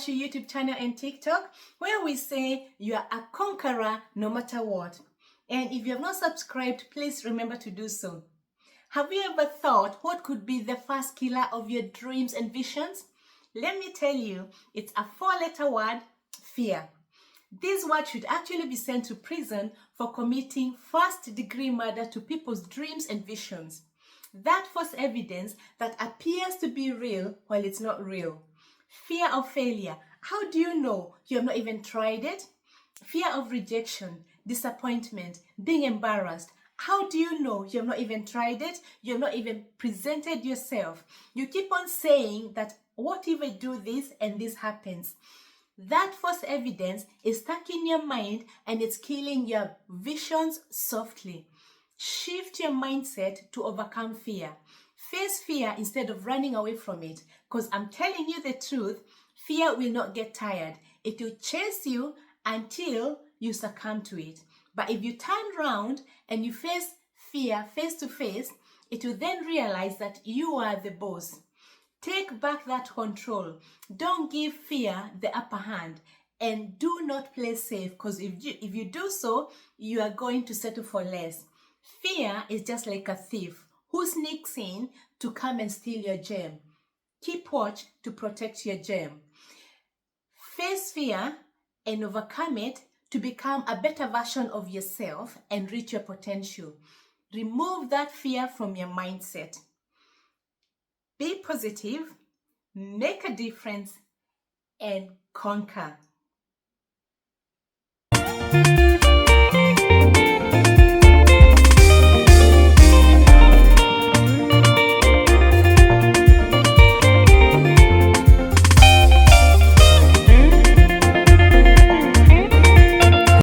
Machu YouTube channel and TikTok, where we say you are a conqueror no matter what. And if you have not subscribed, please remember to do so. Have you ever thought what could be the first killer of your dreams and visions? Let me tell you, it's a 4-letter word, fear. This word should actually be sent to prison for committing first-degree murder to people's dreams and visions. That false evidence that appears to be real while it's not real. Fear of failure. How do you know you have not even tried it? Fear of rejection, disappointment, being embarrassed. How do you know you have not even tried it? You have not even presented yourself. You keep on saying that, what if I do this and this happens? That false evidence is stuck in your mind and it's killing your visions softly. Shift your mindset to overcome fear. Face fear instead of running away from it. Because I'm telling you the truth, fear will not get tired. It will chase you until you succumb to it. But if you turn around and you face fear face to face, it will then realize that you are the boss. Take back that control. Don't give fear the upper hand. And do not play safe, because if you do so, you are going to settle for less. Fear is just like a thief who sneaks in to come and steal your gem. Keep watch to protect your gem. Face fear and overcome it to become a better version of yourself and reach your potential. Remove that fear from your mindset. Be positive, make a difference, and conquer.